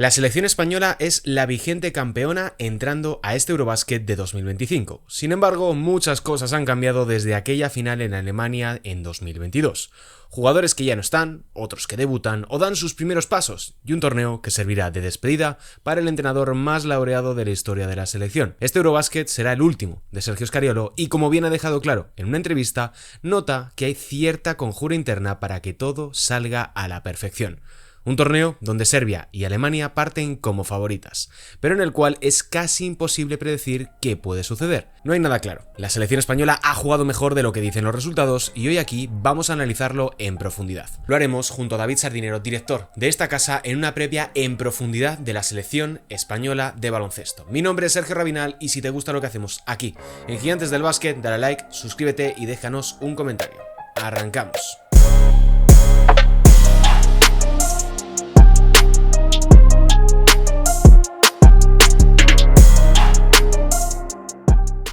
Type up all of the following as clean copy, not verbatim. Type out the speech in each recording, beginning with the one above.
La selección española es la vigente campeona entrando a este Eurobasket de 2025. Sin embargo, muchas cosas han cambiado desde aquella final en Alemania en 2022. Jugadores que ya no están, otros que debutan o dan sus primeros pasos, y un torneo que servirá de despedida para el entrenador más laureado de la historia de la selección. Este Eurobasket será el último de Sergio Scariolo y, como bien ha dejado claro en una entrevista, nota que hay cierta conjura interna para que todo salga a la perfección. Un torneo donde Serbia y Alemania parten como favoritas, pero en el cual es casi imposible predecir qué puede suceder. No hay nada claro. La selección española ha jugado mejor de lo que dicen los resultados y hoy aquí vamos a analizarlo en profundidad. Lo haremos junto a David Sardinero, director de esta casa, en una previa en profundidad de la selección española de baloncesto. Mi nombre es Sergio Rabinal y si te gusta lo que hacemos aquí en Gigantes del Básquet, dale a like, suscríbete y déjanos un comentario. Arrancamos.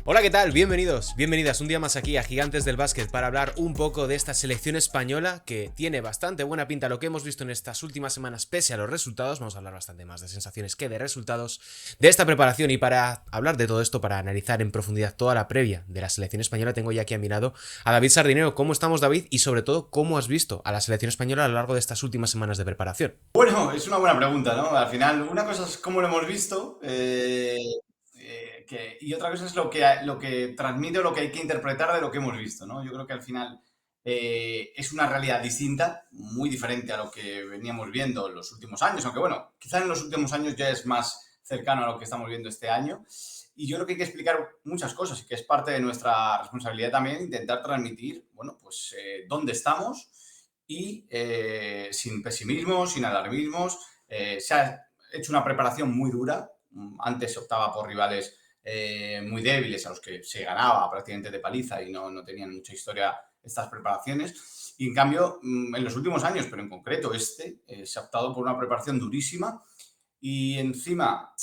Hola, ¿qué tal? Bienvenidas un día más aquí a Gigantes del Básquet para hablar un poco de esta selección española que tiene bastante buena pinta lo que hemos visto en estas últimas semanas pese a los resultados. Vamos a hablar bastante más de sensaciones que de resultados de esta preparación, y para hablar de todo esto, para analizar en profundidad toda la previa de la selección española, tengo ya aquí a mi lado a David Sardinero. ¿Cómo estamos, David? Y sobre todo, ¿cómo has visto a la selección española a lo largo de estas últimas semanas de preparación? Bueno, es una buena pregunta, ¿no? Al final, una cosa es cómo lo hemos visto y otra cosa es lo que transmite o lo que hay que interpretar de lo que hemos visto, ¿no? Yo creo que al final es una realidad distinta, muy diferente a lo que veníamos viendo en los últimos años, aunque bueno, quizás en los últimos años ya es más cercano a lo que estamos viendo este año. Y yo creo que hay que explicar muchas cosas y que es parte de nuestra responsabilidad también intentar transmitir, bueno, pues dónde estamos y sin pesimismo, sin alarmismos. Se ha hecho una preparación muy dura. Antes se optaba por rivales muy débiles a los que se ganaba prácticamente de paliza y no tenían mucha historia estas preparaciones. Y en cambio, en los últimos años, pero en concreto se ha optado por una preparación durísima y encima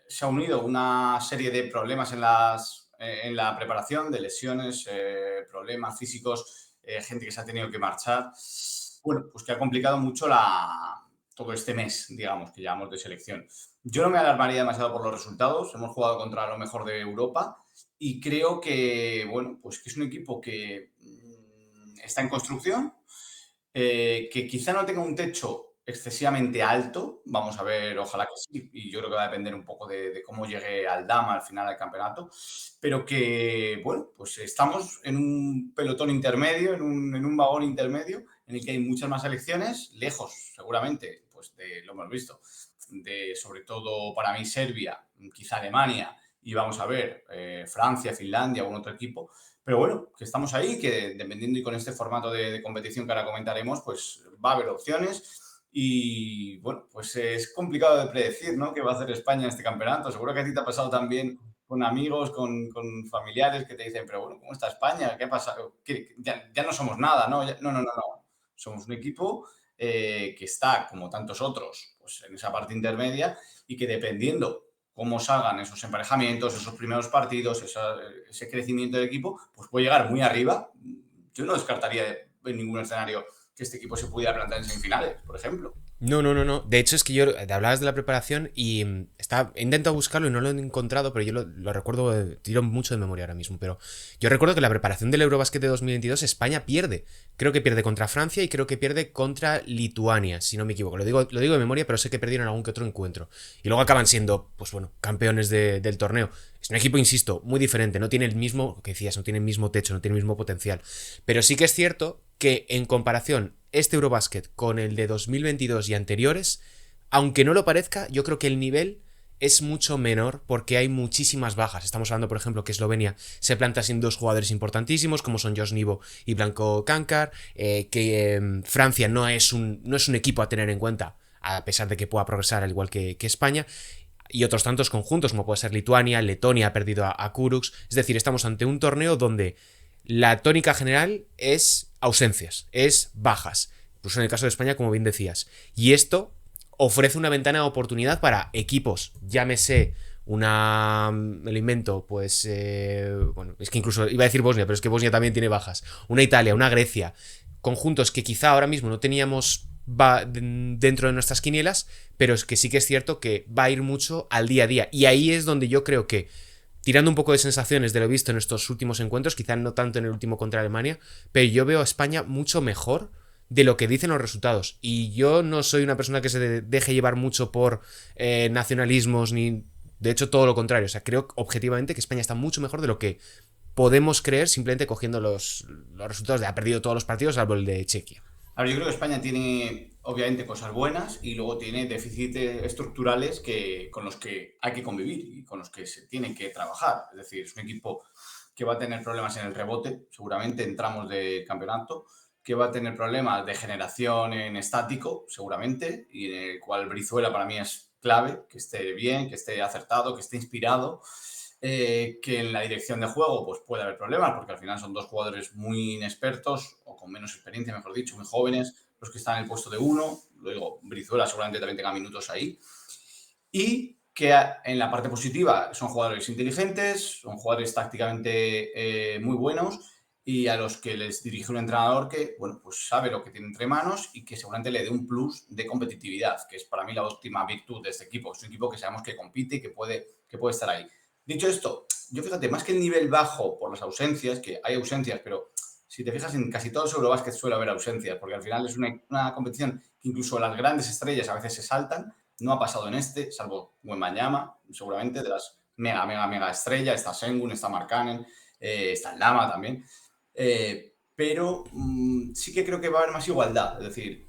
se ha unido una serie de problemas en la preparación, de lesiones, problemas físicos, gente que se ha tenido que marchar. Bueno, pues que ha complicado mucho todo este mes, digamos, que llevamos de selección. Yo no me alarmaría demasiado por los resultados. Hemos jugado contra lo mejor de Europa y creo que, bueno, pues que es un equipo que está en construcción, que quizá no tenga un techo excesivamente alto, vamos a ver, ojalá que sí, y yo creo que va a depender un poco de cómo llegue Aldama al final del campeonato, pero que, bueno, pues estamos en un pelotón intermedio, en un vagón intermedio, en el que hay muchas más selecciones, lejos, seguramente, pues de lo hemos visto, de sobre todo para mí Serbia, quizá Alemania, y vamos a ver Francia, Finlandia, algún otro equipo, pero bueno, que estamos ahí, que dependiendo y con este formato de competición que ahora comentaremos, pues va a haber opciones. Y bueno, pues es complicado de predecir, ¿no? ¿Qué va a hacer España en este campeonato? Seguro que a ti te ha pasado también con amigos, con familiares que te dicen, pero bueno, ¿cómo está España? ¿Qué ha pasado? Ya no somos nada, ¿no? No, no, no, no. Somos un equipo que está, como tantos otros, pues en esa parte intermedia y que dependiendo cómo salgan esos emparejamientos, esos primeros partidos, ese crecimiento del equipo, pues puede llegar muy arriba. Yo no descartaría en ningún escenario que este equipo se pudiera plantar en semifinales, por ejemplo. No. De hecho, es que yo te hablabas de la preparación y he intentado buscarlo y no lo he encontrado, pero yo lo recuerdo, tiro mucho de memoria ahora mismo. Pero yo recuerdo que la preparación del Eurobasket de 2022 España pierde. Creo que pierde contra Francia y creo que pierde contra Lituania, si no me equivoco. Lo digo de memoria, pero sé que perdieron algún que otro encuentro. Y luego acaban siendo, pues bueno, campeones del torneo. Es un equipo, insisto, muy diferente. No tiene el mismo, que decías, no tiene el mismo techo, no tiene el mismo potencial. Pero sí que es cierto que en comparación este Eurobasket con el de 2022 y anteriores, aunque no lo parezca, yo creo que el nivel es mucho menor porque hay muchísimas bajas. Estamos hablando, por ejemplo, que Eslovenia se planta sin dos jugadores importantísimos como son Josh Nivo y Blanco Kankar, que Francia no es un equipo a tener en cuenta, a pesar de que pueda progresar al igual que España, y otros tantos conjuntos como puede ser Lituania. Letonia ha perdido a Kuruks. Es decir, estamos ante un torneo donde la tónica general es ausencias, es bajas, incluso en el caso de España, como bien decías. Y esto ofrece una ventana de oportunidad para equipos, llámese me lo invento, pues, bueno, es que incluso iba a decir Bosnia, pero es que Bosnia también tiene bajas, una Italia, una Grecia, conjuntos que quizá ahora mismo no teníamos va dentro de nuestras quinielas, pero es que sí que es cierto que va a ir mucho al día a día. Y ahí es donde yo creo que, tirando un poco de sensaciones de lo visto en estos últimos encuentros, quizás no tanto en el último contra Alemania, pero yo veo a España mucho mejor de lo que dicen los resultados. Y yo no soy una persona que se deje llevar mucho por nacionalismos ni... De hecho, todo lo contrario. O sea, creo objetivamente que España está mucho mejor de lo que podemos creer simplemente cogiendo los resultados de ha perdido todos los partidos, salvo el de Chequia. A ver, yo creo que España tiene obviamente cosas buenas y luego tiene déficits estructurales con los que hay que convivir y con los que se tiene que trabajar. Es decir, es un equipo que va a tener problemas en el rebote, seguramente en tramos de campeonato, que va a tener problemas de generación en estático, seguramente, y en el cual Brizuela para mí es clave, que esté bien, que esté acertado, que esté inspirado. Que en la dirección de juego pues puede haber problemas, porque al final son dos jugadores muy inexpertos, o con menos experiencia, mejor dicho, muy jóvenes, los que están en el puesto de uno. Luego, Brizuela seguramente también tenga minutos ahí. Y que en la parte positiva son jugadores inteligentes, son jugadores tácticamente muy buenos y a los que les dirige un entrenador que, bueno, pues sabe lo que tiene entre manos y que seguramente le dé un plus de competitividad, que es para mí la última virtud de este equipo. Es un equipo que sabemos que compite y que puede estar ahí. Dicho esto, yo fíjate, más que el nivel bajo por las ausencias, que hay ausencias, pero si te fijas en casi todos los Eurobasket suele haber ausencias, porque al final es una competición que incluso las grandes estrellas a veces se saltan. No ha pasado en este, salvo Wembanyama, seguramente, de las mega estrella. Está Sengun, está Markkanen, está el Lama también. Pero sí que creo que va a haber más igualdad. Es decir,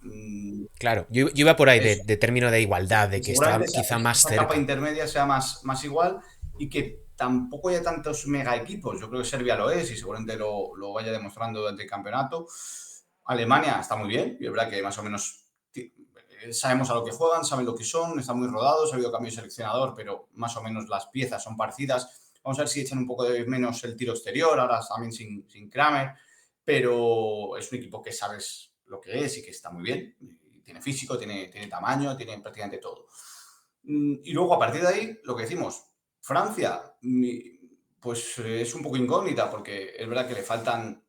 Claro, yo iba por ahí eso. de término de igualdad, Y de que seguramente está esa, quizá más esa capa cerca. intermedia sea más igual y que tampoco haya tantos mega equipos. Yo creo que Serbia lo es y seguramente lo vaya demostrando durante el campeonato. Alemania está muy bien, y es verdad que más o menos sabemos a lo que juegan, saben lo que son, están muy rodados, ha habido cambio de seleccionador, pero más o menos las piezas son parecidas. Vamos a ver si echan un poco de menos el tiro exterior, ahora también sin Kramer, pero es un equipo que sabes lo que es y que está muy bien. Tiene físico, tiene tamaño, tiene prácticamente todo. Y luego, a partir de ahí, lo que decimos, Francia, pues es un poco incógnita porque es verdad que le faltan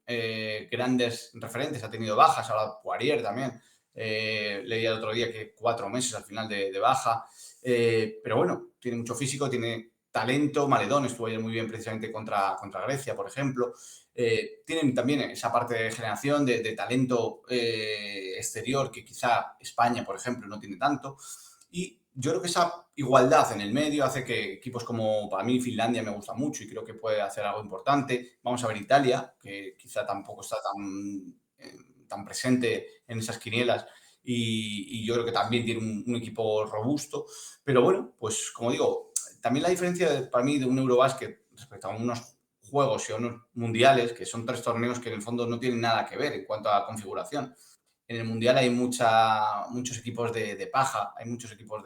grandes referentes, ha tenido bajas, ahora Poirier también. Leía el otro día que 4 meses al final de baja. Pero bueno, tiene mucho físico, tiene talento. Maledón estuvo ayer muy bien precisamente contra Grecia, por ejemplo. Tienen también esa parte de generación de talento exterior que quizá España, por ejemplo, no tiene tanto. Y yo creo que esa igualdad en el medio hace que equipos como, para mí, Finlandia me gusta mucho y creo que puede hacer algo importante. Vamos a ver Italia, que quizá tampoco está tan presente en esas quinielas y yo creo que también tiene un equipo robusto. Pero bueno, pues como digo, también la diferencia para mí de un Eurobasket respecto a unos juegos y a unos mundiales, que son 3 torneos que en el fondo no tienen nada que ver en cuanto a configuración. En el Mundial hay muchos equipos de paja, hay muchos equipos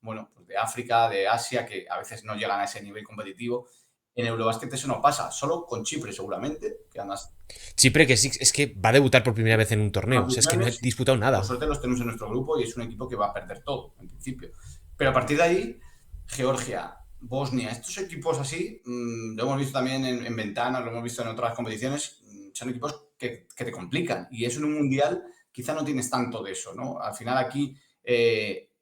bueno, pues de África, de Asia, que a veces no llegan a ese nivel competitivo. En Eurobasket eso no pasa, solo con Chipre seguramente, que además Chipre que sí, es que va a debutar por primera vez en un torneo. por O sea, es que primera no he vez, disputado por nada. suerte los tenemos en nuestro grupo y es un equipo que va a perder todo, en principio. Pero a partir de ahí, Georgia, Bosnia, estos equipos así, lo hemos visto también en ventanas, lo hemos visto en otras competiciones, son equipos que te complican. Y eso en un mundial quizá no tienes tanto de eso, ¿no? Al final aquí,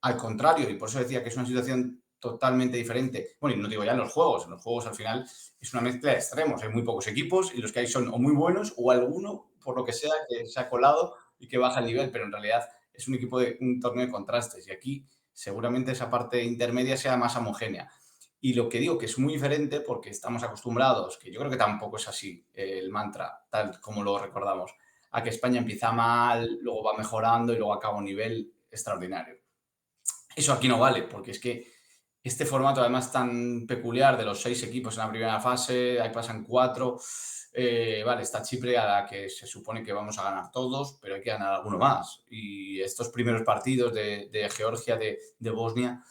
al contrario, y por eso decía que es una situación totalmente diferente. Bueno, y no digo ya en los juegos al final es una mezcla de extremos, hay muy pocos equipos y los que hay son o muy buenos o alguno, por lo que sea, que se ha colado y que baja el nivel, pero en realidad es un equipo de un torneo de contrastes y aquí seguramente esa parte intermedia sea más homogénea. Y lo que digo que es muy diferente porque estamos acostumbrados, que yo creo que tampoco es así el mantra, tal como lo recordamos, a que España empieza mal, luego va mejorando y luego acaba a un nivel extraordinario. Eso aquí no vale, porque es que este formato además tan peculiar de los 6 equipos en la primera fase, ahí pasan 4, vale, está Chipre a la que se supone que vamos a ganar todos, pero hay que ganar alguno más. Y estos primeros partidos de Georgia, de Bosnia,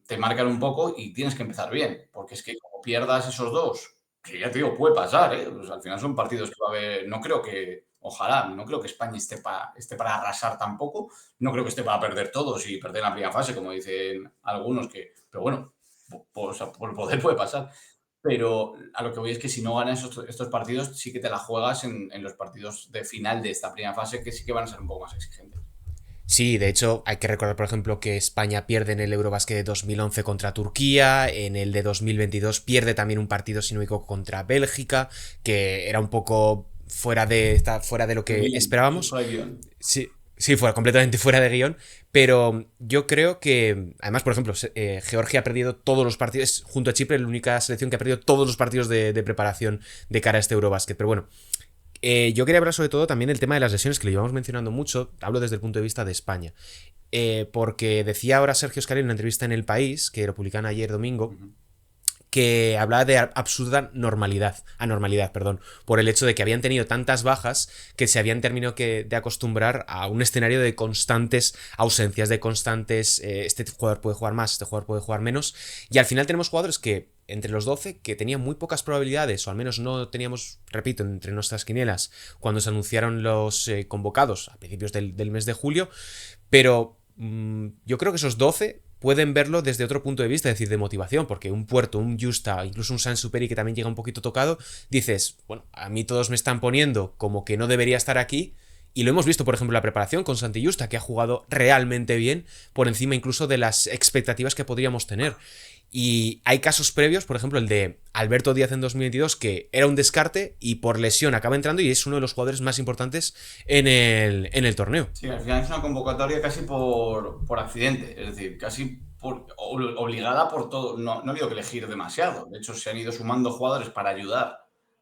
te marcan un poco y tienes que empezar bien, porque es que como pierdas esos dos, que ya te digo, puede pasar, ¿eh? Pues al final son partidos que va a haber, no creo que, ojalá, no creo que España esté para arrasar tampoco, no creo que esté para perder todos y perder la primera fase, como dicen algunos, pero bueno, por poder puede pasar. Pero a lo que voy es que si no ganas estos partidos, sí que te la juegas en los partidos de final de esta primera fase, que sí que van a ser un poco más exigentes. Sí, de hecho, hay que recordar, por ejemplo, que España pierde en el Eurobasket de 2011 contra Turquía, en el de 2022 pierde también un partido, si no me equivoco, contra Bélgica, que era un poco fuera de lo De que guión, eso esperábamos. fue el guión. Sí, sí, fue completamente fuera de guión, pero yo creo que, además, por ejemplo, Georgia ha perdido todos los partidos, es, junto a Chipre, la única selección que ha perdido todos los partidos de preparación de cara a este Eurobasket. Pero bueno, yo quería hablar sobre todo también del tema de las lesiones, que lo llevamos mencionando mucho, hablo desde el punto de vista de España. Porque decía ahora Sergio Escalera en una entrevista en El País, que lo publican ayer domingo, Ujú. que hablaba de absurda anormalidad, perdón, por el hecho de que habían tenido tantas bajas que se habían terminado de acostumbrar a un escenario de constantes ausencias, de constantes, este jugador puede jugar más, este jugador puede jugar menos, y al final tenemos jugadores que, entre los 12, que tenían muy pocas probabilidades, o al menos no teníamos, repito, entre nuestras quinielas, cuando se anunciaron los convocados a principios del mes de julio, pero yo creo que esos 12 pueden verlo desde otro punto de vista, es decir, de motivación, porque un Puerto, un Justa, incluso un Sansuperi que también llega un poquito tocado, dices, bueno, a mí todos me están poniendo como que no debería estar aquí, y lo hemos visto, por ejemplo, en la preparación con Santi Justa, que ha jugado realmente bien, por encima incluso de las expectativas que podríamos tener. Y hay casos previos, por ejemplo, el de Alberto Díaz en 2022, que era un descarte y por lesión acaba entrando y es uno de los jugadores más importantes en el torneo. Sí, al final es una convocatoria casi por accidente, es decir, casi obligada por todo. No, no ha habido que elegir demasiado. De hecho, se han ido sumando jugadores para ayudar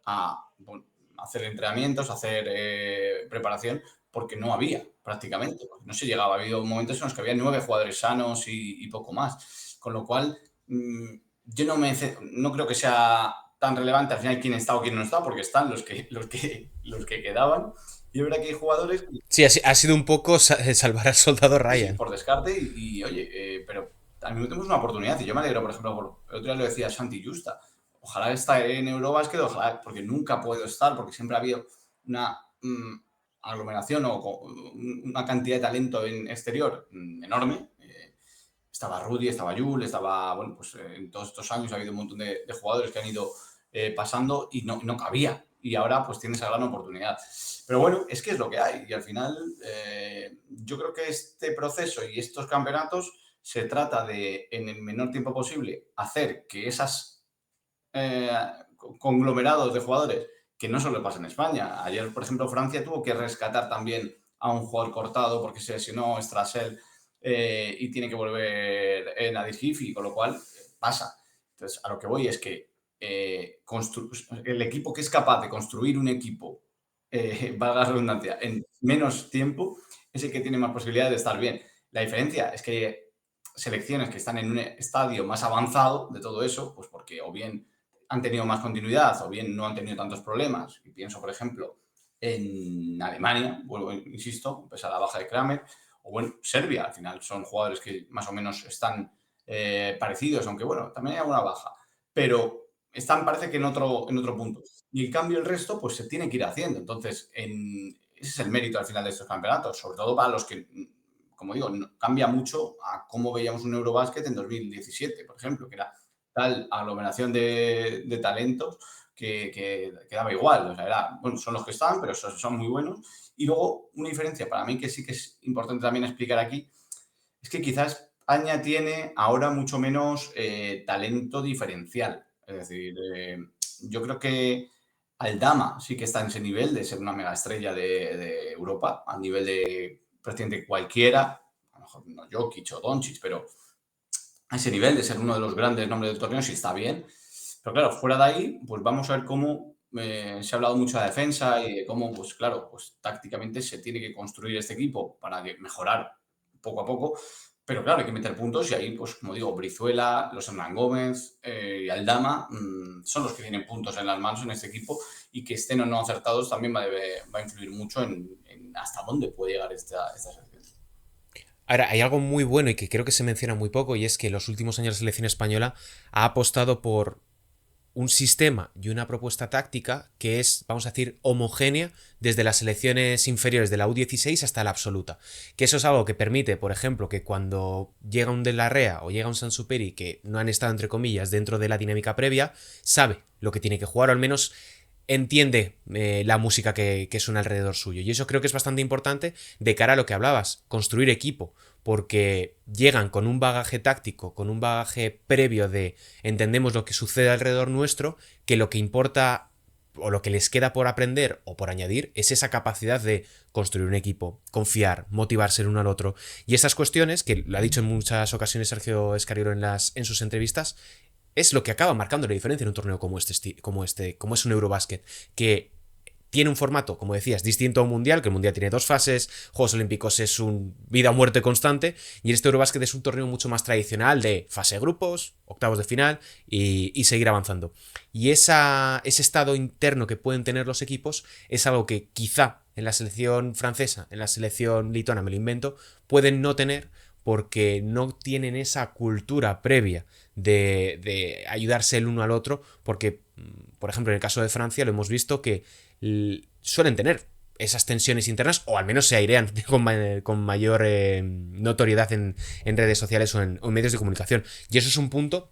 a, bueno, hacer entrenamientos, a hacer preparación, porque no había prácticamente. Porque no se llegaba. Ha habido momentos en los que había 9 jugadores sanos y poco más. Con lo cual, yo no creo que sea tan relevante al final quién está o quién no está, porque están los que quedaban. Y es verdad que hay jugadores que Sí, ha sido un poco salvar al soldado sí, sí, Ryan. por descarte oye, pero al mismo tiempo es una oportunidad. Y yo me alegro, por ejemplo, el otro día lo decía Santi Justa. Ojalá esté en Eurobasket, ojalá, porque nunca puedo estar, porque siempre ha habido una aglomeración o una cantidad de talento en exterior enorme. Estaba Rudy, estaba Jul, estaba, bueno, pues en todos estos años ha habido un montón de jugadores que han ido pasando y no cabía. Y ahora pues tienes esa gran oportunidad. Pero bueno, es que es lo que hay. Y al final yo creo que este proceso y estos campeonatos se trata de, en el menor tiempo posible, hacer que esas eh, conglomerados de jugadores, que no solo pasa en España. Ayer, por ejemplo, Francia tuvo que rescatar también a un jugador cortado porque se lesionó Strasel y tiene que volver Nadir Hifi, con lo cual pasa. Entonces, a lo que voy es que el equipo que es capaz de construir un equipo, valga la redundancia, en menos tiempo, es el que tiene más posibilidades de estar bien. La diferencia es que selecciones que están en un estadio más avanzado de todo eso, pues porque o bien han tenido más continuidad o bien no han tenido tantos problemas. Y pienso, por ejemplo, en Alemania, vuelvo, insisto, pese a la baja de Kramer, o bueno, Serbia, al final son jugadores que más o menos están parecidos, aunque bueno, también hay alguna baja, pero están parece que en otro punto. Y en cambio el resto, pues se tiene que ir haciendo. Entonces, ese es el mérito al final de estos campeonatos, sobre todo para los que, como digo, cambia mucho a cómo veíamos un Eurobasket en 2017, por ejemplo, que era tal aglomeración de talentos que daba igual. O sea, bueno, son los que están, pero son muy buenos. Y luego, una diferencia para mí que sí que es importante también explicar aquí, es que quizás España tiene ahora mucho menos talento diferencial. Es decir, yo creo que Aldama sí que está en ese nivel de ser una mega estrella de Europa, a nivel de prácticamente cualquiera, a lo mejor no Jokic o Doncic, pero a ese nivel de ser uno de los grandes nombres del torneo, sí está bien. Pero claro, fuera de ahí, pues vamos a ver cómo se ha hablado mucho de la defensa y de cómo, pues claro, pues tácticamente se tiene que construir este equipo para mejorar poco a poco. Pero claro, hay que meter puntos y ahí, pues como digo, Brizuela, los Hernán Gómez y Aldama son los que tienen puntos en las manos en este equipo y que estén o no acertados también va a influir mucho en hasta dónde puede llegar esta selección. Ahora, hay algo muy bueno y que creo que se menciona muy poco, y es que en los últimos años la selección española ha apostado por un sistema y una propuesta táctica que es, vamos a decir, homogénea desde las selecciones inferiores de la U16 hasta la absoluta. Que eso es algo que permite, por ejemplo, que cuando llega un De la Rea o llega un Sansuperi que no han estado, entre comillas, dentro de la dinámica previa, sabe lo que tiene que jugar, o al menos entiende la música que suena alrededor suyo. Y eso creo que es bastante importante de cara a lo que hablabas, construir equipo, porque llegan con un bagaje táctico, con un bagaje previo de entendemos lo que sucede alrededor nuestro, que lo que importa o lo que les queda por aprender o por añadir es esa capacidad de construir un equipo, confiar, motivarse el uno al otro. Y estas cuestiones, que lo ha dicho en muchas ocasiones Sergio Escariolo en sus entrevistas, es lo que acaba marcando la diferencia en un torneo como es un Eurobasket, que tiene un formato, como decías, distinto a un mundial, que el mundial tiene 2 fases, Juegos Olímpicos es un vida o muerte constante, y este Eurobasket es un torneo mucho más tradicional de fase de grupos, octavos de final y seguir avanzando. Y ese estado interno que pueden tener los equipos es algo que quizá en la selección francesa, en la selección lituana, me lo invento, pueden no tener porque no tienen esa cultura previa de ayudarse el uno al otro, porque, por ejemplo, en el caso de Francia lo hemos visto que suelen tener esas tensiones internas, o al menos se airean con mayor notoriedad en redes sociales o en medios de comunicación. Y eso es un punto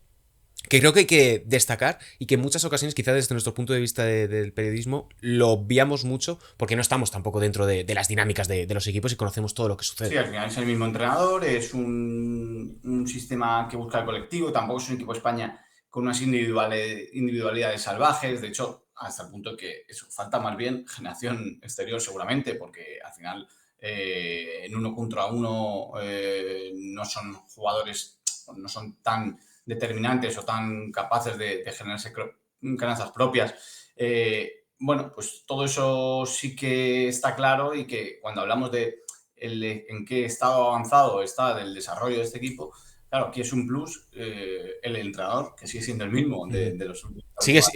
que creo que hay que destacar y que en muchas ocasiones, quizás desde nuestro punto de vista del periodismo, lo obviamos mucho porque no estamos tampoco dentro de las dinámicas de los equipos y conocemos todo lo que sucede. Sí, al final es el mismo entrenador, es un sistema que busca el colectivo, tampoco es un equipo de España con unas individualidades salvajes, de hecho, hasta el punto de que eso, falta más bien generación exterior seguramente, porque al final en uno contra uno no son jugadores, no son tan determinantes o tan capaces de generarse canastas propias. Bueno, pues todo eso sí que está claro y que cuando hablamos de en qué estado avanzado está del desarrollo de este equipo, claro, aquí es un plus el entrenador, que sigue siendo el mismo de los últimos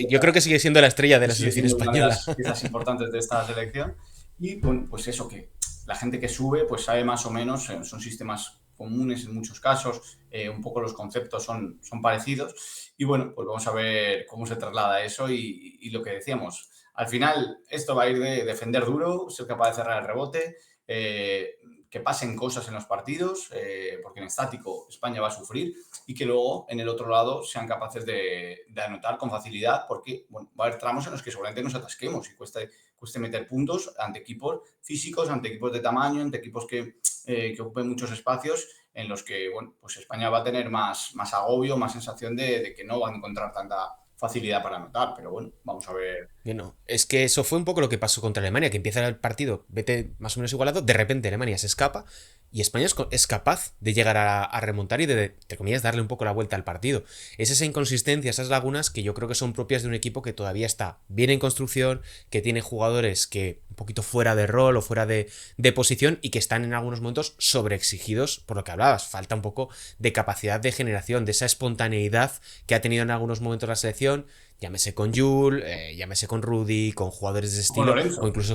Yo creo que sigue siendo la estrella de que la sigue selección siendo una de española. las piezas importantes de esta selección. Y bueno, pues eso, que la gente que sube pues sabe más o menos, son sistemas comunes en muchos casos, un poco los conceptos son parecidos. Y bueno, pues vamos a ver cómo se traslada eso y lo que decíamos. Al final, esto va a ir de defender duro, ser capaz de cerrar el rebote, que pasen cosas en los partidos, porque en estático España va a sufrir, y que luego en el otro lado sean capaces de anotar con facilidad, porque bueno, va a haber tramos en los que seguramente nos atasquemos y cueste meter puntos ante equipos físicos, ante equipos de tamaño, ante equipos que ocupen muchos espacios, en los que bueno, pues España va a tener más agobio, más sensación de que no va a encontrar tanta facilidad para anotar, pero bueno, vamos a ver. Bueno, es que eso fue un poco lo que pasó contra Alemania, que empieza el partido, vete más o menos igualado, de repente Alemania se escapa y España es capaz de llegar a remontar y de, entre comillas, darle un poco la vuelta al partido. Es esa inconsistencia, esas lagunas que yo creo que son propias de un equipo que todavía está bien en construcción, que tiene jugadores que un poquito fuera de rol o fuera de posición y que están en algunos momentos sobreexigidos por lo que hablabas. Falta un poco de capacidad de generación, de esa espontaneidad que ha tenido en algunos momentos la selección. Llámese con Jules, llámese con Rudy, con jugadores de ese Con estilo, o Lorenzo. incluso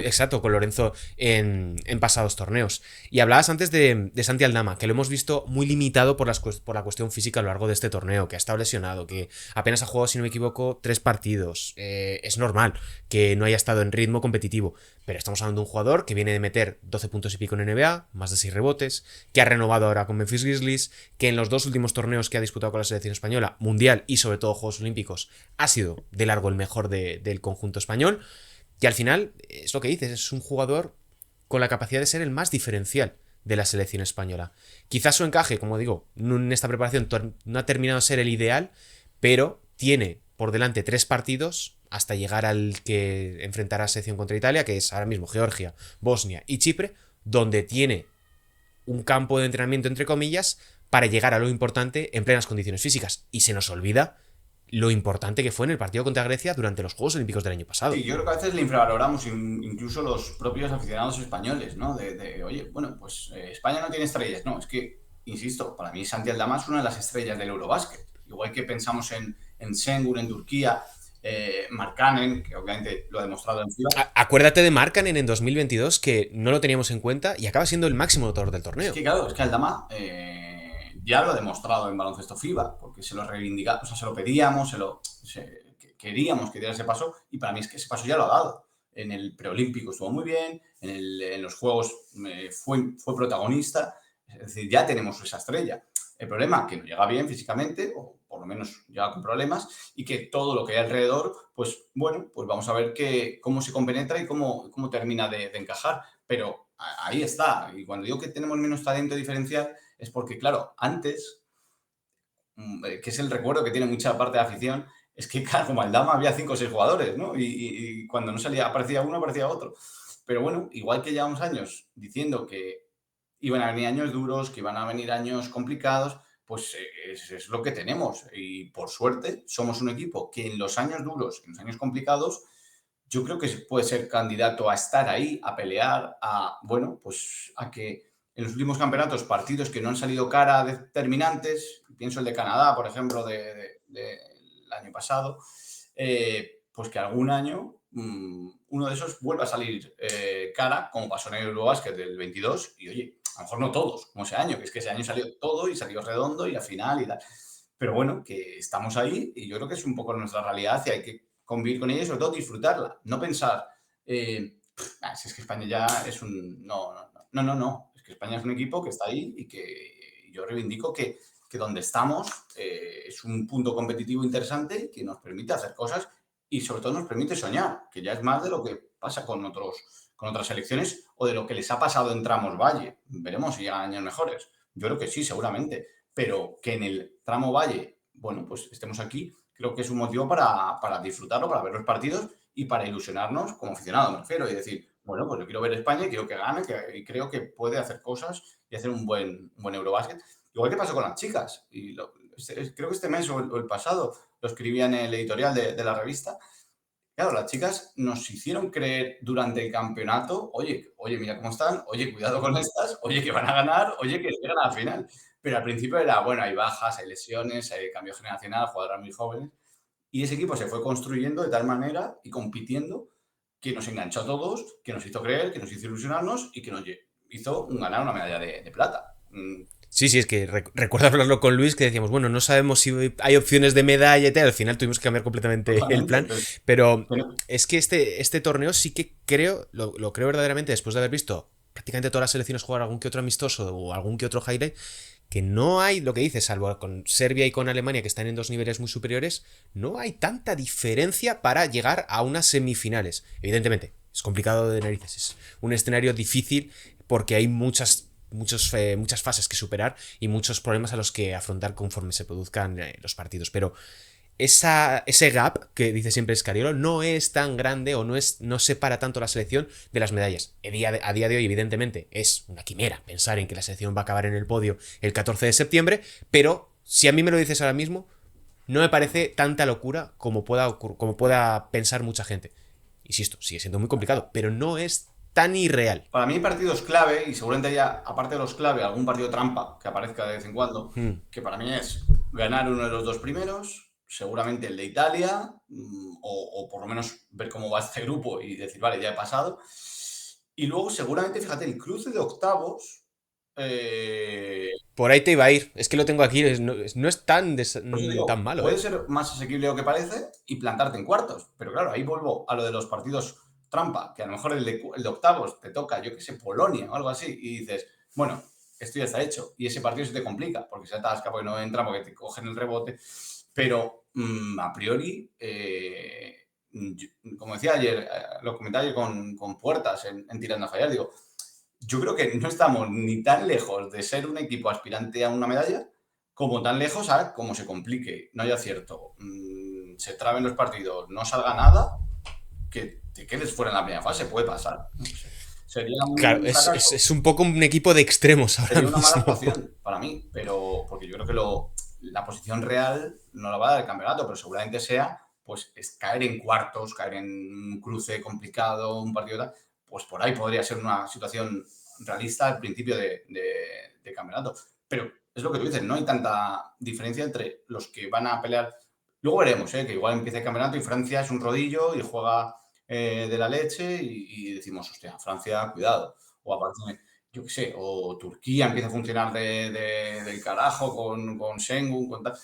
exacto, con Lorenzo en pasados torneos. Y hablabas antes de Santi Aldama, que lo hemos visto muy limitado por la cuestión física a lo largo de este torneo, que ha estado lesionado, que apenas ha jugado, si no me equivoco, 3 partidos. Es normal que no haya estado en ritmo competitivo, pero estamos hablando de un jugador que viene de meter 12 puntos y pico en NBA, más de 6 rebotes, que ha renovado ahora con Memphis Grizzlies, que en los 2 últimos torneos que ha disputado con la selección española, Mundial y sobre todo Juegos Olímpicos, ha sido de largo el mejor del conjunto español. Y al final, es lo que dices, es un jugador con la capacidad de ser el más diferencial de la selección española. Quizás su encaje, como digo, en esta preparación no ha terminado de ser el ideal, pero tiene por delante 3 partidos hasta llegar al que enfrentará a selección contra Italia, que es ahora mismo Georgia, Bosnia y Chipre, donde tiene un campo de entrenamiento, entre comillas, para llegar a lo importante en plenas condiciones físicas. Y se nos olvida lo importante que fue en el partido contra Grecia durante los Juegos Olímpicos del año pasado. Sí, yo creo que a veces le infravaloramos incluso los propios aficionados españoles, ¿no? Oye, bueno, pues España no tiene estrellas. No, es que, insisto, para mí Santi Aldama es una de las estrellas del Eurobásquet. Igual que pensamos en Şengün, en Turquía, Markkanen, que obviamente lo ha demostrado en FIBA. Acuérdate de Markkanen en 2022, que no lo teníamos en cuenta y acaba siendo el máximo anotador del Es torneo. que claro, es que Aldama ya lo ha demostrado en baloncesto FIBA, porque se lo reivindicamos, o sea, se lo pedíamos, queríamos que diera ese paso, y para mí es que ese paso ya lo ha dado. En el preolímpico estuvo muy bien, en los Juegos fue protagonista, es decir, ya tenemos esa estrella. El problema que no llega bien físicamente, o por lo menos llega con problemas, y que todo lo que hay alrededor, pues bueno, pues vamos a ver cómo se compenetra y cómo termina de encajar. Pero ahí está. Y cuando digo que tenemos menos talento diferencial, es porque, claro, antes, que es el recuerdo que tiene mucha parte de la afición, es que, claro, como Aldama había 5 o 6 jugadores, ¿no? Y cuando no salía, aparecía uno, aparecía otro. Pero bueno, igual que llevamos años diciendo que iban a venir años duros, que iban a venir años complicados, pues es lo que tenemos. Y por suerte, somos un equipo que en los años duros, en los años complicados, yo creo que puede ser candidato a estar ahí, a pelear, bueno, pues a que en los últimos campeonatos partidos que no han salido cara determinantes, pienso el de Canadá, por ejemplo, del año pasado, pues que algún año uno de esos vuelva a salir cara, como pasó en el Eurobasket del 22, y oye, a lo mejor no todos, como ese año, que es que ese año salió todo y salió redondo y al final y tal. Pero bueno, que estamos ahí y yo creo que es un poco nuestra realidad y hay que convivir con ella y sobre todo disfrutarla. No pensar, si es que España ya es un... No, no, no, no, no, no. Es que España es un equipo que está ahí y que yo reivindico que donde estamos es un punto competitivo interesante que nos permite hacer cosas y sobre todo nos permite soñar, que ya es más de lo que pasa con otras selecciones o de lo que les ha pasado en Tramos Valle. Veremos si llegan años mejores. Yo creo que sí, seguramente, pero que en el tramo Valle, bueno, pues estemos aquí, creo que es un motivo para disfrutarlo, para ver los partidos y para ilusionarnos como aficionado, me refiero, y decir, bueno, pues yo quiero ver España y quiero que gane, y creo que puede hacer cosas y hacer un buen Eurobásquet. Igual que pasó con las chicas, y creo que este mes o el pasado lo escribía en el editorial de la revista. Claro, las chicas nos hicieron creer durante el campeonato, oye, mira cómo están, oye, cuidado con estas, oye, que van a ganar, oye, que llegan a la final. Pero al principio era, bueno, hay bajas, hay lesiones, hay cambio generacional, jugadoras muy jóvenes. Y ese equipo se fue construyendo de tal manera y compitiendo que nos enganchó a todos, que nos hizo creer, que nos hizo ilusionarnos y que nos hizo ganar una medalla de plata. Sí, sí, es que recuerdo hablarlo con Luis que decíamos, bueno, no sabemos si hay opciones de medalla y tal, al final tuvimos que cambiar completamente el Totalmente. plan, pero es que este torneo sí que creo, lo creo verdaderamente después de haber visto prácticamente todas las selecciones jugar algún que otro amistoso o algún que otro highlight, que no hay, lo que dices, salvo con Serbia y con Alemania que están en dos niveles muy superiores, no hay tanta diferencia para llegar a unas semifinales. Evidentemente, es complicado de narices, es un escenario difícil porque hay muchas fases que superar y muchos problemas a los que afrontar conforme se produzcan los partidos. Pero ese gap que dice siempre Escariolo no es tan grande o no separa tanto la selección de las medallas. A día de hoy, evidentemente, es una quimera pensar en que la selección va a acabar en el podio el 14 de septiembre, pero si a mí me lo dices ahora mismo, no me parece tanta locura como pueda pensar mucha gente. Insisto, sigue siendo muy complicado, pero no es tan irreal. Para mí hay partidos clave, y seguramente haya, aparte de los clave, algún partido trampa que aparezca de vez en cuando, Hmm. que para mí es ganar uno de los dos primeros, seguramente el de Italia, o por lo menos ver cómo va este grupo y decir, vale, ya he pasado. Y luego seguramente, fíjate, el cruce de octavos, eh, Por ahí te iba a ir. Es que lo tengo aquí. No es por eso tan digo, malo, puede ¿eh? ser más asequible de lo que parece y plantarte en cuartos. Pero claro, ahí vuelvo a lo de los partidos trampa, que a lo mejor el de octavos te toca, yo qué sé, Polonia o algo así, y dices, bueno, esto ya está hecho. Y ese partido se te complica, porque se atasca, porque no entra, porque te cogen el rebote. Pero a priori, como decía ayer, lo comentaba ayer con Puertas en Tirando a Fallar, digo, yo creo que no estamos ni tan lejos de ser un equipo aspirante a una medalla, como tan lejos a cómo se complique, no haya acierto, se traben los partidos, no salga nada, que te quedes fuera en la primera fase, puede pasar. No sé. Sería Claro, un fracaso, es un poco un equipo de extremos ahora sería una mala mismo. actuación para mí, pero porque yo creo que la posición real no la va a dar el campeonato, pero seguramente sea pues es caer en cuartos, caer en un cruce complicado, un partido tal, pues por ahí podría ser una situación realista al principio de campeonato. Pero es lo que tú dices, no hay tanta diferencia entre los que van a pelear. Luego veremos, que igual empieza el campeonato y Francia es un rodillo y juega de la leche y decimos, hostia, Francia, cuidado. O aparte, yo qué sé, o Turquía empieza a funcionar del carajo con Sengun, con tal.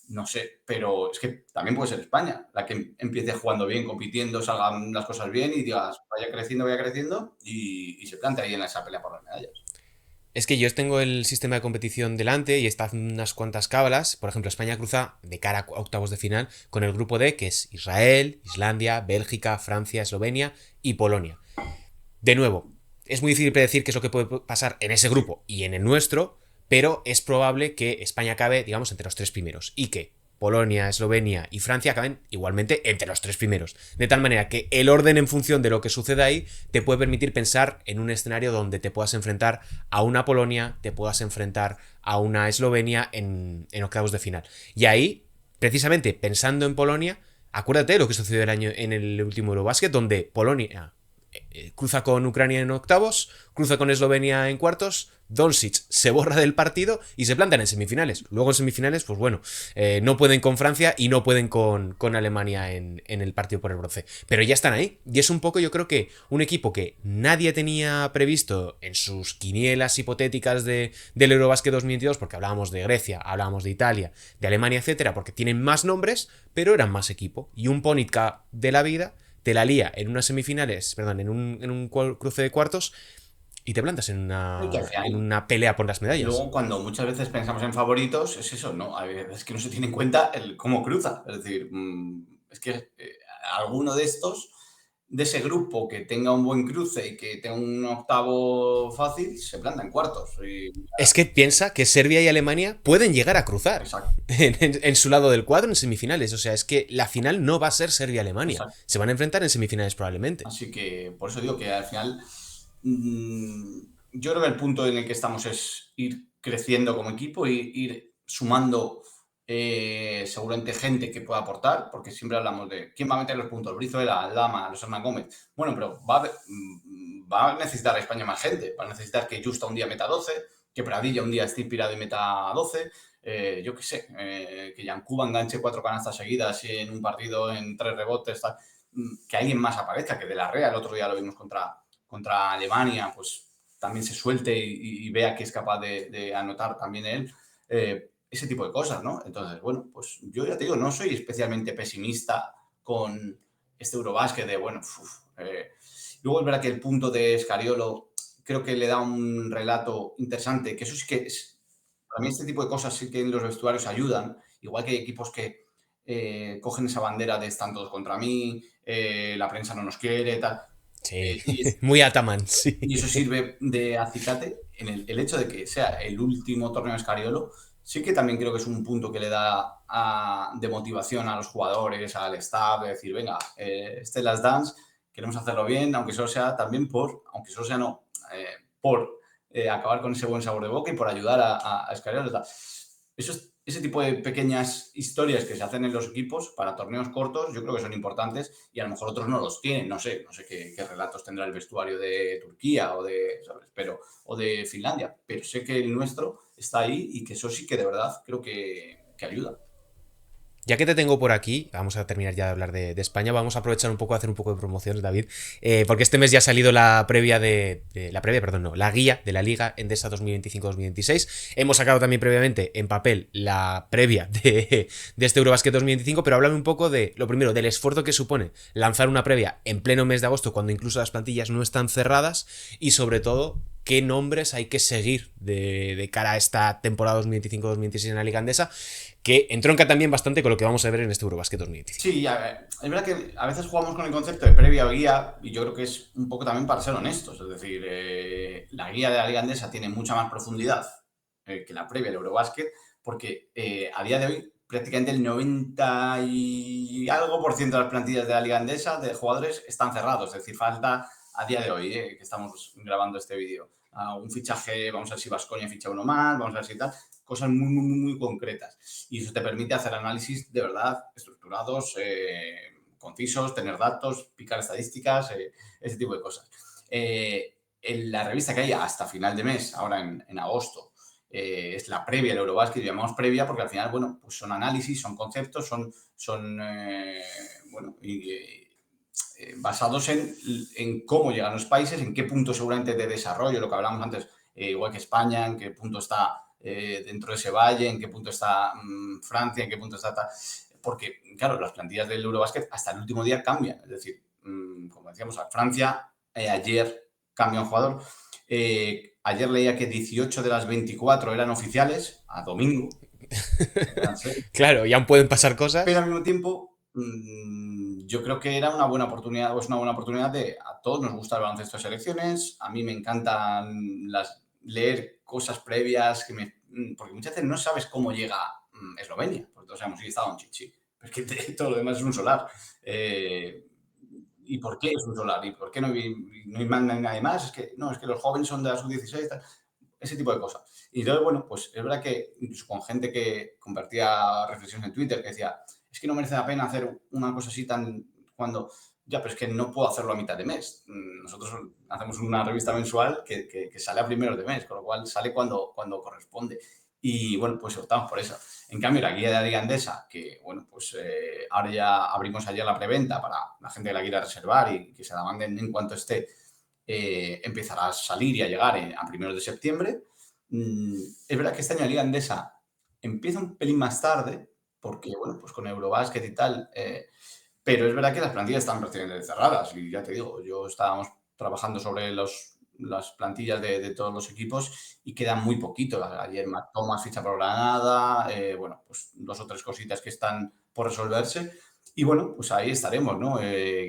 No sé, pero es que también puede ser España, la que empiece jugando bien, compitiendo, salgan las cosas bien y digas, vaya creciendo y se plante ahí en esa pelea por las medallas. Es que yo tengo el sistema de competición delante y están unas cuantas cábalas. Por ejemplo, España cruza de cara a octavos de final con el grupo D, que es Israel, Islandia, Bélgica, Francia, Eslovenia y Polonia. De nuevo, es muy difícil predecir qué es lo que puede pasar en ese Sí, grupo y en el nuestro, pero es probable que España acabe, digamos, entre los tres primeros y que Polonia, Eslovenia y Francia acaben igualmente entre los tres primeros. De tal manera que el orden en función de lo que suceda ahí te puede permitir pensar en un escenario donde te puedas enfrentar a una Polonia, te puedas enfrentar a una Eslovenia en octavos de final. Y ahí, precisamente pensando en Polonia, acuérdate de lo que sucedió el año en el último Eurobasket, donde Polonia cruza con Ucrania en octavos, cruza con Eslovenia en cuartos, Doncic se borra del partido y se plantan en semifinales. Luego en semifinales, pues bueno, no pueden con Francia y no pueden con Alemania en el partido por el bronce. Pero ya están ahí. Y es un poco, yo creo que un equipo que nadie tenía previsto en sus quinielas hipotéticas del Eurobasket 2022, porque hablábamos de Grecia, hablábamos de Italia, de Alemania, etcétera, porque tienen más nombres, pero eran más equipo. Y un Ponitka de la vida te la lía en unas semifinales, perdón, en un cruce de cuartos y te plantas en y que al una, en final, una pelea por las medallas. luego cuando muchas veces pensamos en favoritos, es eso, ¿no? Hay veces que no se tiene en cuenta el cómo cruza. Es decir, es que alguno de estos, de ese grupo que tenga un buen cruce y que tenga un octavo fácil, se planta en cuartos. Es que piensa que Serbia y Alemania pueden llegar a cruzar Exacto, en su lado del cuadro en semifinales. O sea, es que la final no va a ser Serbia-Alemania. exacto. Se van a enfrentar en semifinales probablemente. Así que por eso digo que al final yo creo que el punto en el que estamos es ir creciendo como equipo, ir sumando seguramente gente que pueda aportar, porque siempre hablamos de quién va a meter los puntos, Brizuela, Lama, los Hernán Gómez. Bueno, pero va a necesitar a España más gente, va a necesitar que Justa un día meta 12, que Pradilla un día esté inspirado y meta 12, yo qué sé, que Yancuba enganche 4 canastas seguidas en un partido en 3 rebotes, tal, que alguien más aparezca, que De la Rea el otro día lo vimos contra Alemania, pues también se suelte y vea que es capaz de anotar también él. Ese tipo de cosas, ¿no? Entonces, bueno, pues yo ya te digo, no soy especialmente pesimista con este Eurobásquet de, bueno, luego es verdad que el punto de Scariolo creo que le da un relato interesante, que eso sí que es, para mí este tipo de cosas sí que en los vestuarios ayudan, igual que hay equipos que cogen esa bandera de están todos contra mí, la prensa no nos quiere, tal. Sí, Y, muy Ataman, sí. y eso sirve de acicate en el hecho de que sea el último torneo de Scariolo. Sí que también creo que es un punto que le da de motivación a los jugadores, al staff, de decir, venga, este es Last Dance, queremos hacerlo bien, aunque solo sea también aunque solo sea no, por acabar con ese buen sabor de boca y por ayudar a Scariolo. Ese tipo de pequeñas historias que se hacen en los equipos para torneos cortos, yo creo que son importantes y a lo mejor otros no los tienen. No sé qué relatos tendrá el vestuario de Turquía o ¿sabes? O de Finlandia, pero sé que el nuestro está ahí y que eso sí que de verdad creo que ayuda. Ya que te tengo por aquí, vamos a terminar ya de hablar de España, vamos a aprovechar un poco a hacer un poco de promociones, David, porque este mes ya ha salido la previa la previa, perdón, no, la guía de la Liga Endesa 2025-2026. Hemos sacado también previamente en papel la previa de este Eurobasket 2025, pero háblame un poco de, lo primero, del esfuerzo que supone lanzar una previa en pleno mes de agosto, cuando incluso las plantillas no están cerradas, y sobre todo, qué nombres hay que seguir de cara a esta temporada 2025-2026 en la Liga Endesa, que entronca también bastante con lo que vamos a ver en este Eurobasket 2025. Sí, a ver, es verdad que a veces jugamos con el concepto de previa o guía y yo creo que es un poco también para ser honestos. Es decir, la guía de la Liga Andesa tiene mucha más profundidad que la previa del Eurobasket porque a día de hoy prácticamente el 90 y algo por ciento de las plantillas de la Liga Andesa de jugadores están cerrados. Es decir, falta a día de hoy que estamos grabando este vídeo. Un fichaje, vamos a ver si Baskonia ficha uno más, vamos a ver si tal, cosas muy, muy, muy concretas. Y eso te permite hacer análisis de verdad estructurados, concisos, tener datos, picar estadísticas, ese tipo de cosas. En la revista que hay hasta final de mes, ahora en agosto, es la previa del Eurobasket, llamamos previa porque al final, bueno, pues son análisis, son conceptos, son bueno, basados en cómo llegan los países, en qué punto seguramente de desarrollo, lo que hablamos antes, igual que España, en qué punto está dentro de ese valle, en qué punto está Francia, en qué punto está... Porque, claro, las plantillas del Eurobasket hasta el último día cambian. Es decir, como decíamos, a Francia ayer cambia un jugador. ayer leía que 18 de las 24 eran oficiales, a domingo. Claro, ya pueden pasar cosas. Pero al mismo tiempo, yo creo que era una buena oportunidad, o es una buena oportunidad de a todos nos gusta el baloncesto de selecciones, a mí me encantan leer cosas previas, porque muchas veces no sabes cómo llega Eslovenia, porque todos sabemos que estaba en Chichi, pero es que todo lo demás es un solar. ¿Y por qué es un solar? ¿Y por qué no hay nadie más? Es que los jóvenes son de la sub-16, ese tipo de cosas. Y entonces, bueno, pues es verdad que incluso con gente que compartía reflexiones en Twitter que decía, es que no merece la pena hacer una cosa así cuando, ya, pero es que no puedo hacerlo a mitad de mes. Nosotros hacemos una revista mensual que sale a primeros de mes, con lo cual sale cuando corresponde. Y bueno, pues optamos por eso. En cambio, la guía de la Liga Endesa, que bueno, pues ahora ya abrimos ayer la preventa para la gente que la quiera reservar y que se la manden en cuanto esté, empezará a salir y a llegar a primeros de septiembre. Es verdad que este año la Liga Endesa empieza un pelín más tarde, porque, bueno, pues con Eurobásquet y tal, pero es verdad que las plantillas están prácticamente cerradas y ya te digo, estábamos trabajando sobre las plantillas de todos los equipos y queda muy poquito. Ayer Matt Thomas ficha por Granada, bueno, pues 2 o 3 cositas que están por resolverse y bueno, pues ahí estaremos, ¿no?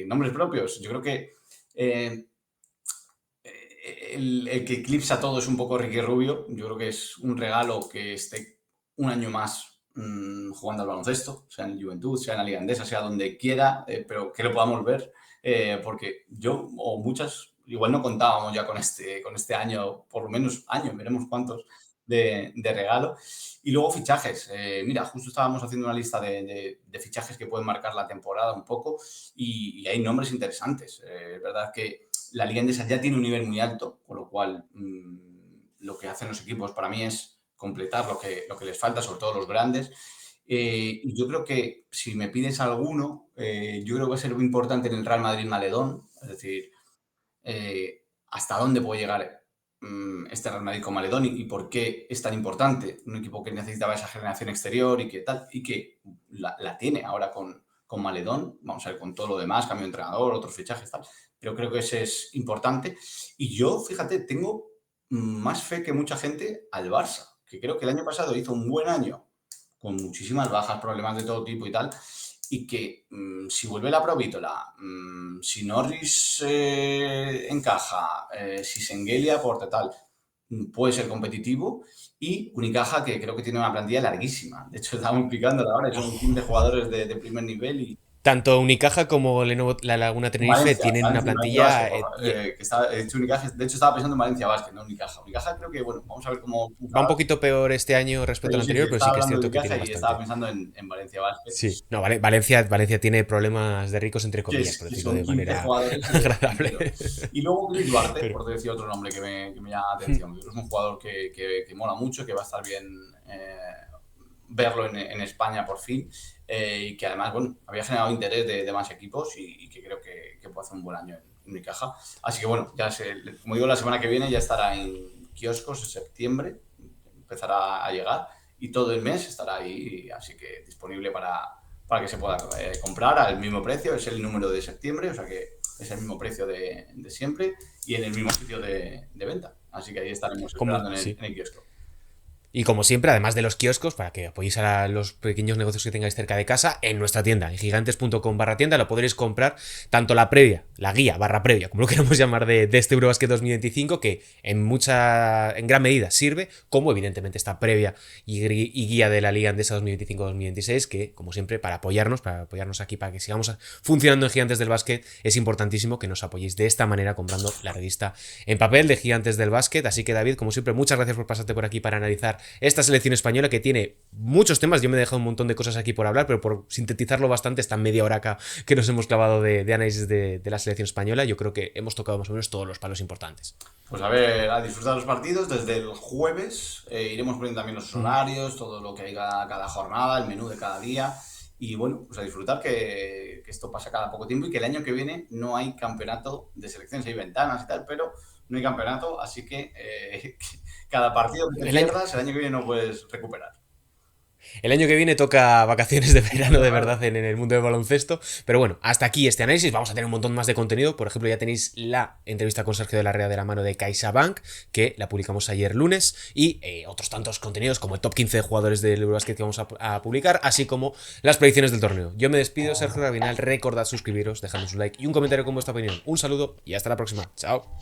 Nombres propios, yo creo que el que eclipsa todo es un poco Ricky Rubio. Yo creo que es un regalo que esté un año más jugando al baloncesto, sea en el Juventud, sea en la Liga Endesa, sea donde quiera, pero que lo podamos ver, porque yo o muchas igual no contábamos ya con este año, por lo menos año, veremos cuántos de regalo. Y luego fichajes. Mira, justo estábamos haciendo una lista de fichajes que pueden marcar la temporada un poco y hay nombres interesantes. Es verdad que la Liga Endesa ya tiene un nivel muy alto, con lo cual lo que hacen los equipos para mí es completar lo que les falta, sobre todo los grandes. Y yo creo que si me pides alguno, yo creo que va a ser muy importante en el Real Madrid-Maledón, es decir, hasta dónde puede llegar este Real Madrid con Maledón y por qué es tan importante. Un equipo que necesitaba esa generación exterior y que tal, y que la tiene ahora con Maledón. Vamos a ver con todo lo demás, cambio de entrenador, otros fichajes, tal. Pero creo que ese es importante. Y yo, fíjate, tengo más fe que mucha gente al Barça, que creo que el año pasado hizo un buen año con muchísimas bajas, problemas de todo tipo y tal, y que si vuelve la Provítola, si Norris encaja, si Sengeli aporta tal, puede ser competitivo. Y Unicaja, que creo que tiene una plantilla larguísima. De hecho, estamos picándola ahora, son 15 jugadores de primer nivel y Tanto Unicaja como La Laguna Tenerife Valencia, tienen una Valencia Basket, plantilla. he dicho Unicaja, de hecho estaba pensando en Valencia Basket, no Unicaja. Unicaja creo que, bueno, vamos a ver cómo Va un ahora. poquito peor este año respecto Pero al sí, sí, anterior, pero estaba sí que es hablando de cierto que Unicaja tienen y estaba bastante. pensando en Valencia Basket. Sí, no, Valencia tiene problemas de ricos, entre comillas, por Que decirlo son de 15 manera jugadores agradable. enteros. Y luego Luis Duarte, Pero, por decir otro nombre que me llama la atención. Es un jugador que mola mucho, que va a estar bien verlo en España por fin. Y que además, bueno, había generado interés de más equipos y que creo que puede hacer un buen año en Unicaja. Así que bueno, como digo, la semana que viene ya estará en kioscos en septiembre, empezará a llegar y todo el mes estará ahí, así que disponible para que se pueda comprar al mismo precio. Es el número de septiembre, o sea que es el mismo precio de siempre y en el mismo sitio de venta. Así que ahí estaremos como, esperando sí. en el kiosco. Y como siempre, además de los kioscos, para que apoyéis a los pequeños negocios que tengáis cerca de casa, en nuestra tienda, en gigantes.com/tienda, lo podréis comprar tanto la previa, la guía barra previa, como lo queramos llamar, de este Eurobasket 2025, que en gran medida sirve, como evidentemente esta previa y guía de la Liga Endesa 2025-2026, que, como siempre, para apoyarnos aquí, para que sigamos funcionando en Gigantes del Básquet, es importantísimo que nos apoyéis de esta manera comprando la revista en papel de Gigantes del Básquet. Así que, David, como siempre, muchas gracias por pasarte por aquí para analizar esta selección española, que tiene muchos temas. Yo me he dejado un montón de cosas aquí por hablar, pero por sintetizarlo bastante, esta media hora acá que nos hemos clavado de análisis de la selección española, yo creo que hemos tocado más o menos todos los palos importantes. Pues a ver, a disfrutar los partidos desde el jueves. Iremos poniendo también los horarios, todo lo que hay cada jornada, el menú de cada día. Y bueno, pues a disfrutar que esto pasa cada poco tiempo y que el año que viene no hay campeonato de selecciones, hay ventanas y tal, pero no hay campeonato, así que cada partido que te El año, pierdas, el año que viene no puedes recuperar. El año que viene toca vacaciones de verano de verdad en el mundo del baloncesto. Pero bueno, hasta aquí este análisis. Vamos a tener un montón más de contenido. Por ejemplo, ya tenéis la entrevista con Sergio de la Rea de la mano de CaixaBank, que la publicamos ayer lunes. Y otros tantos contenidos como el top 15 de jugadores del Eurobasket que vamos a publicar, así como las predicciones del torneo. Yo me despido, Sergio Rabinal. Recordad suscribiros, dejadnos un like y un comentario con vuestra opinión. Un saludo y hasta la próxima. Chao.